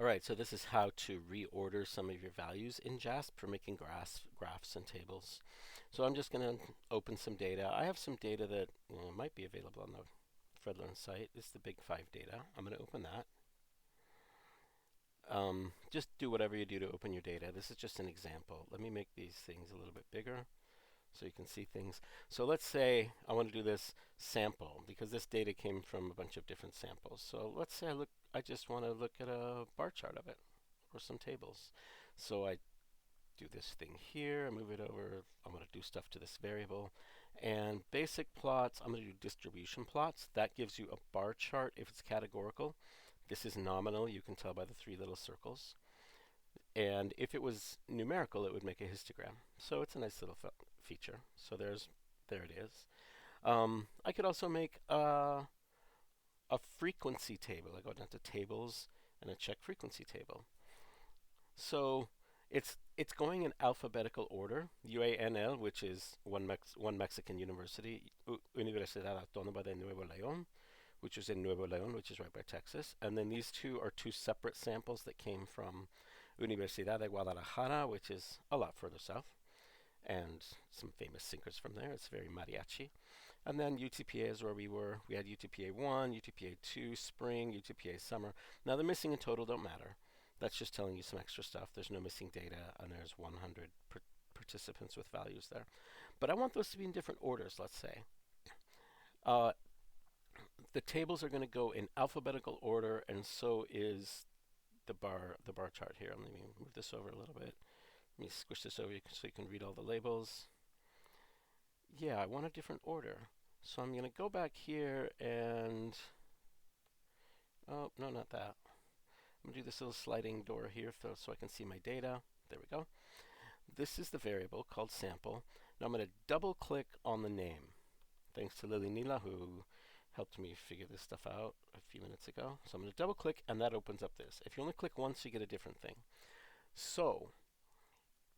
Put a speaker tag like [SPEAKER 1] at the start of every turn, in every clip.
[SPEAKER 1] Alright, so this is how to reorder some of your values in JASP for making graphs and tables. So I'm just going to open some data. I have some data that might be available on the FredLearn site. This is the Big 5 data. I'm going to open that. Just do whatever you do to open your data. This is just an example. Let me make these things a little bit bigger so you can see things. So let's say I want to do this sample because this data came from a bunch of different samples. So let's say I just want to look at a bar chart of it or some tables. So I do this thing here, I move it over, I'm going to do stuff to this variable. And basic plots, I'm going to do distribution plots. That gives you a bar chart if it's categorical. This is nominal, you can tell by the 3 little circles. And if it was numerical, it would make a histogram. So it's a nice little feature. So there it is. I could also make a frequency table. I go down to tables and I check frequency table. So it's going in alphabetical order. UANL, which is one Mexican university, Universidad Autónoma de Nuevo León, which is in Nuevo León, which is right by Texas. And then these two are 2 separate samples that came from Universidad de Guadalajara, which is a lot further south, and some famous singers from there. It's very mariachi. And then UTPA is where we were. We had UTPA 1, UTPA 2, spring, UTPA summer. Now the missing and total don't matter. That's just telling you some extra stuff. There's no missing data, and there's 100 participants with values there. But I want those to be in different orders, let's say. The tables are going to go in alphabetical order, and so is the bar chart here. Let me move this over a little bit. Let me squish this over so you can read all the labels. Yeah, I want a different order. So I'm going to go back here and, oh, no, not that. I'm going to do this little sliding door here so I can see my data. There we go. This is the variable called sample. Now I'm going to double click on the name. Thanks to Lily Nila, who helped me figure this stuff out a few minutes ago. So I'm going to double click and that opens up this. If you only click once, you get a different thing. So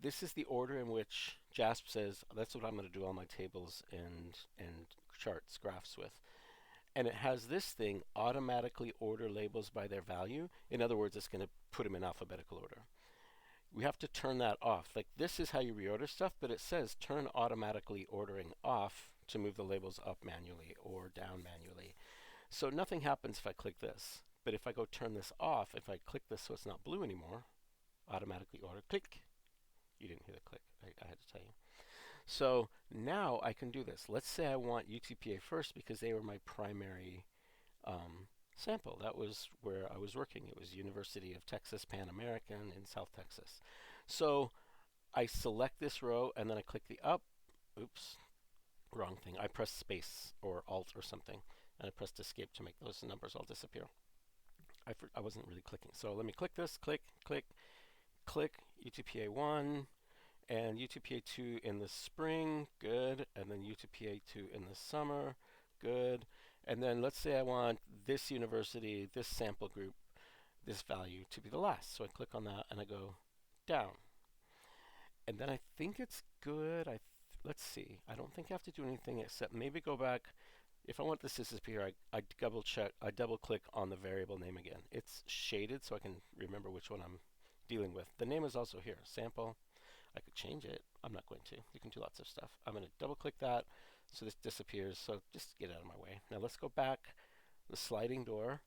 [SPEAKER 1] this is the order in which JASP says that's what I'm going to do all my tables and charts, graphs with. And it has this thing automatically order labels by their value. In other words, it's going to put them in alphabetical order. We have to turn that off. Like, this is how you reorder stuff, but it says turn automatically ordering off to move the labels up manually or down manually. So nothing happens if I click this. But if I go turn this off, if I click this so it's not blue anymore, automatically order, click. You didn't hear the click, I had to tell you. So now I can do this. Let's say I want UTPA first because they were my primary sample. That was where I was working. It was University of Texas Pan American in South Texas. So I select this row and then I click the up. Oops, wrong thing. I press space or alt or something and I pressed escape to make those numbers all disappear. I wasn't really clicking. So let me click this, click, click, click, UTPA 1 and UTPA 2 in the spring, good, and then UTPA 2 in the summer, good. And then let's say I want this university, this sample group, this value to be the last. So I click on that and I go down. And then I think it's good. Let's see. I don't think I have to do anything except maybe go back. If I want this to disappear, I double click on the variable name again. It's shaded so I can remember which one I'm dealing with. The name is also here, sample. I could change it. I'm not going to. You can do lots of stuff. I'm going to double click that so this disappears. So just get out of my way. Now let's go back. The sliding door.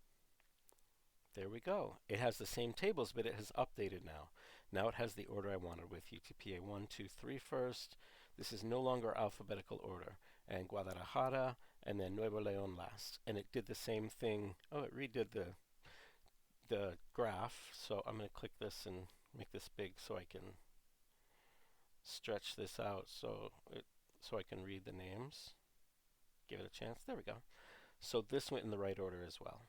[SPEAKER 1] There we go. It has the same tables, but it has updated now. Now it has the order I wanted with UTPA 1, 2, 3 first. This is no longer alphabetical order. And Guadalajara and then Nuevo León last. And it did the same thing. Oh, it redid the graph. So I'm going to click this and make this big so I can stretch this out so I can read the names. Give it a chance. There we go. So this went in the right order as well.